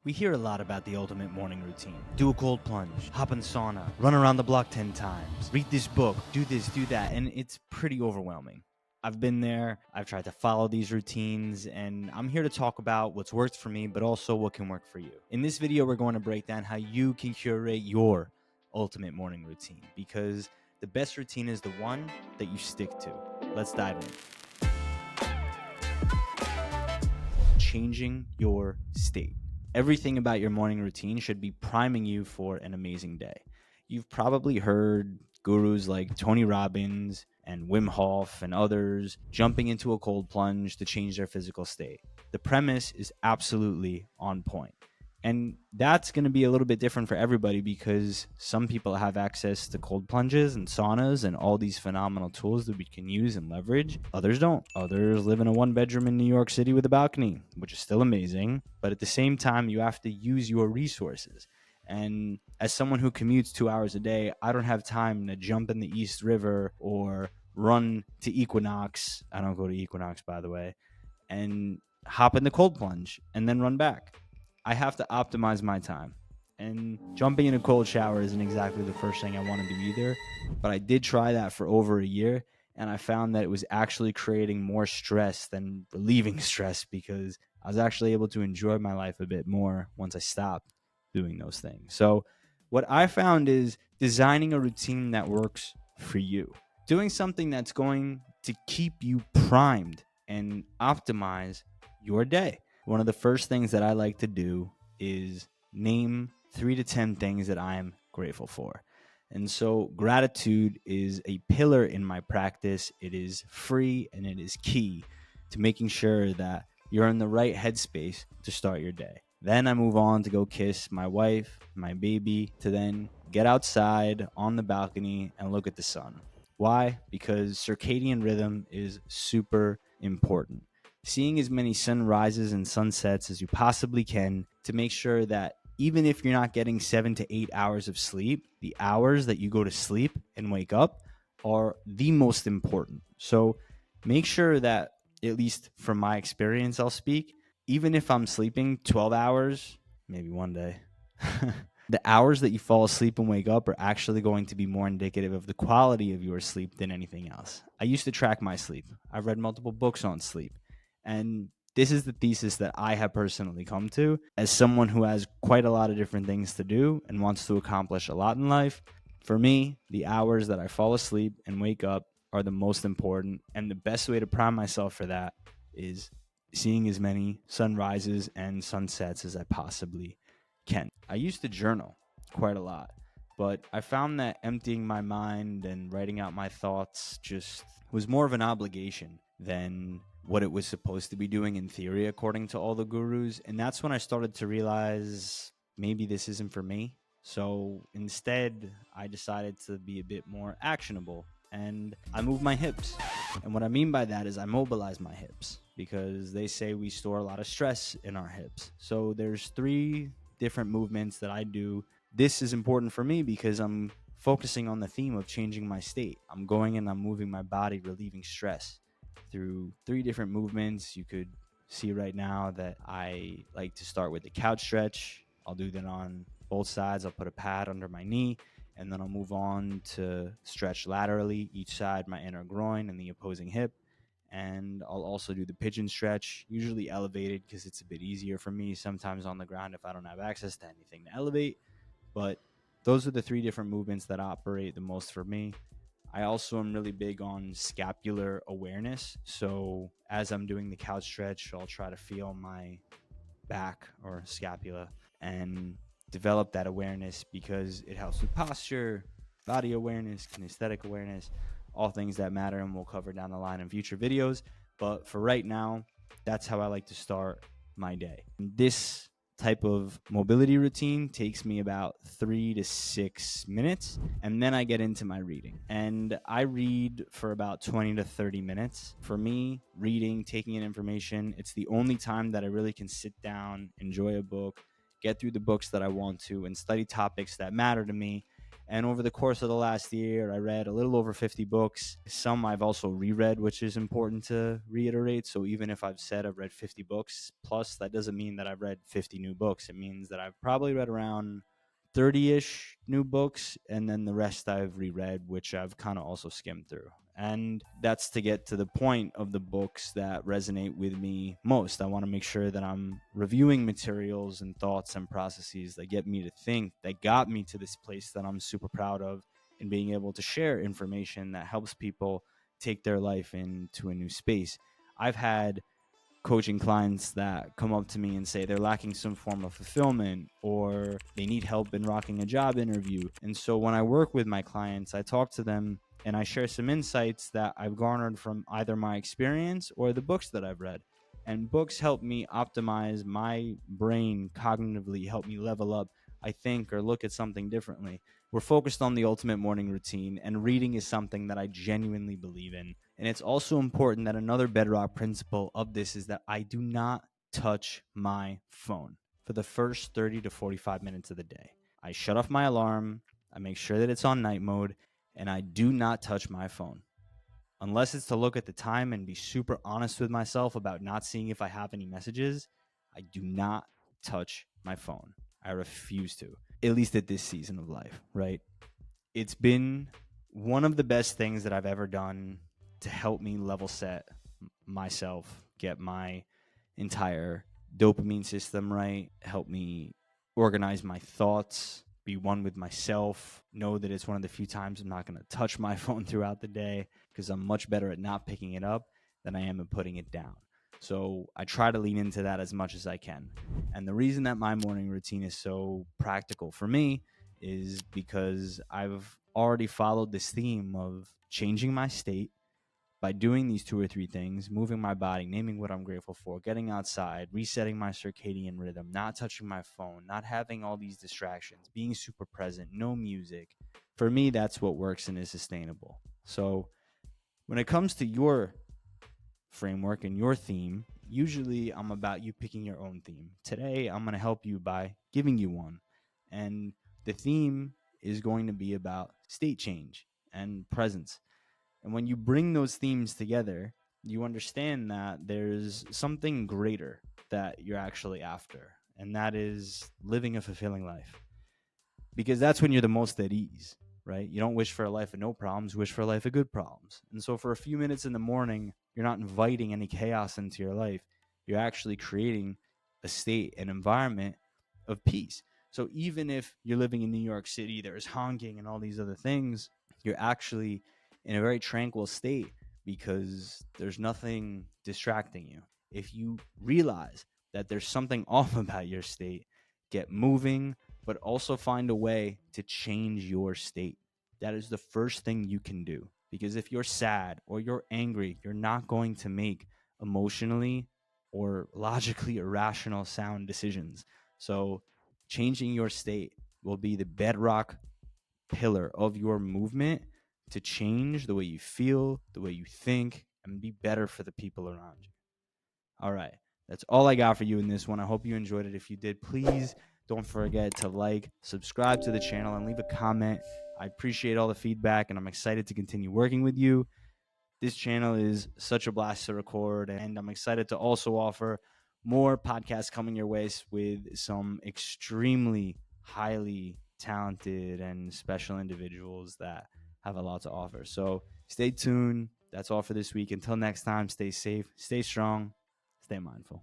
We hear a lot about the ultimate morning routine. Do a cold plunge, hop in the sauna, run around the block 10 times, read this book, do this, do that, and it's pretty overwhelming. I've been there, I've tried to follow these routines, and I'm here to talk about what's worked for me, but also what can work for you. In this video, we're going to break down how you can curate your ultimate morning routine, because the best routine is the one that you stick to. Let's dive in. Changing your state. Everything about your morning routine should be priming you for an amazing day. You've probably heard gurus like Tony Robbins and Wim Hof and others jumping into a cold plunge to change their physical state. The premise is absolutely on point. And that's going to be a little bit different for everybody because some people have access to cold plunges and saunas and all these phenomenal tools that we can use and leverage. Others don't. Others live in a one bedroom in New York City with a balcony, which is still amazing. But at the same time, you have to use your resources. And as someone who commutes 2 hours a day, I don't have time to jump in the East River or run to Equinox. I don't go to Equinox, by the way, and hop in the cold plunge and then run back. I have to optimize my time. And jumping in a cold shower isn't exactly the first thing I want to do either. But I did try that for over a year, and I found that it was actually creating more stress than relieving stress because I was actually able to enjoy my life a bit more once I stopped doing those things. So, what I found is designing a routine that works for you, doing something that's going to keep you primed and optimize your day. One of the first things that I like to do is name 3 to 10 things that I'm grateful for. And so gratitude is a pillar in my practice. It is free and it is key to making sure that you're in the right headspace to start your day. Then I move on to go kiss my wife, my baby, to then get outside on the balcony and look at the sun. Why? Because circadian rhythm is super important. Seeing as many sunrises and sunsets as you possibly can to make sure that even if you're not getting 7 to 8 hours of sleep, the hours that you go to sleep and wake up are the most important. So make sure that, at least from my experience, I'll speak, even if I'm sleeping 12 hours, maybe one day, the hours that you fall asleep and wake up are actually going to be more indicative of the quality of your sleep than anything else. I used to track my sleep. I've read multiple books on sleep. And this is the thesis that I have personally come to as someone who has quite a lot of different things to do and wants to accomplish a lot in life. For me, the hours that I fall asleep and wake up are the most important. And the best way to prime myself for that is seeing as many sunrises and sunsets as I possibly can. I used to journal quite a lot, but I found that emptying my mind and writing out my thoughts just was more of an obligation than what it was supposed to be doing in theory, according to all the gurus. And that's when I started to realize maybe this isn't for me. So instead, I decided to be a bit more actionable and I move my hips. And what I mean by that is I mobilize my hips because they say we store a lot of stress in our hips. So there's 3 different movements that I do. This is important for me because I'm focusing on the theme of changing my state. I'm going and I'm moving my body, relieving stress through 3 different movements. You could see right now that I like to start with the couch stretch. I'll do that on both sides. I'll put a pad under my knee, and then I'll move on to stretch laterally, each side, my inner groin and the opposing hip. And I'll also do the pigeon stretch, usually elevated because it's a bit easier for me, sometimes on the ground if I don't have access to anything to elevate. But those are the 3 different movements that operate the most for me. I also am really big on scapular awareness. So as I'm doing the couch stretch, I'll try to feel my back or scapula and develop that awareness because it helps with posture, body awareness, kinesthetic awareness, all things that matter, and we'll cover down the line in future videos. But for right now, that's how I like to start my day. This type of mobility routine takes me about 3 to 6 minutes, and then I get into my reading. And I read for about 20 to 30 minutes. For me, reading, taking in information, it's the only time that I really can sit down, enjoy a book, get through the books that I want to, and study topics that matter to me. And over the course of the last year, I read a little over 50 books. Some I've also reread, which is important to reiterate. So even if I've said I've read 50 books plus, that doesn't mean that I've read 50 new books. It means that I've probably read around 30-ish new books, and then the rest I've reread, which I've kind of also skimmed through. And that's to get to the point of the books that resonate with me most. I want to make sure that I'm reviewing materials and thoughts and processes that get me to think, that got me to this place that I'm super proud of, and being able to share information that helps people take their life into a new space. I've had coaching clients that come up to me and say they're lacking some form of fulfillment or they need help in rocking a job interview. And so when I work with my clients, I talk to them and I share some insights that I've garnered from either my experience or the books that I've read. And books help me optimize my brain cognitively, help me level up, I think, or look at something differently. We're focused on the ultimate morning routine, and reading is something that I genuinely believe in. And it's also important that another bedrock principle of this is that I do not touch my phone for the first 30 to 45 minutes of the day. I shut off my alarm, I make sure that it's on night mode, and I do not touch my phone. Unless it's to look at the time and be super honest with myself about not seeing if I have any messages, I do not touch my phone. I refuse to, at least at this season of life, right? It's been one of the best things that I've ever done to help me level set myself, get my entire dopamine system right, help me organize my thoughts, be one with myself, know that it's one of the few times I'm not going to touch my phone throughout the day because I'm much better at not picking it up than I am at putting it down. So I try to lean into that as much as I can. And the reason that my morning routine is so practical for me is because I've already followed this theme of changing my state by doing these two or three things: moving my body, naming what I'm grateful for, getting outside, resetting my circadian rhythm, not touching my phone, not having all these distractions, being super present, no music. For me, that's what works and is sustainable. So when it comes to your framework and your theme, usually I'm about you picking your own theme. Today, I'm going to help you by giving you one. And the theme is going to be about state change and presence. And when you bring those themes together, you understand that there's something greater that you're actually after, and that is living a fulfilling life. Because that's when you're the most at ease, right? You don't wish for a life of no problems, wish for a life of good problems. And so for a few minutes in the morning, you're not inviting any chaos into your life. You're actually creating a state, an environment of peace. So even if you're living in New York City, there's honking and all these other things, you're actually in a very tranquil state because there's nothing distracting you. If you realize that there's something off about your state, get moving, but also find a way to change your state. That is the first thing you can do. Because if you're sad or you're angry, you're not going to make emotionally or logically irrational sound decisions. So changing your state will be the bedrock pillar of your movement to change the way you feel, the way you think, and be better for the people around you. All right. That's all I got for you in this one. I hope you enjoyed it. If you did, please don't forget to like, subscribe to the channel, and leave a comment. I appreciate all the feedback, and I'm excited to continue working with you. This channel is such a blast to record, and I'm excited to also offer more podcasts coming your way with some extremely highly talented and special individuals that have a lot to offer. So stay tuned. That's all for this week. Until next time, stay safe, stay strong, stay mindful.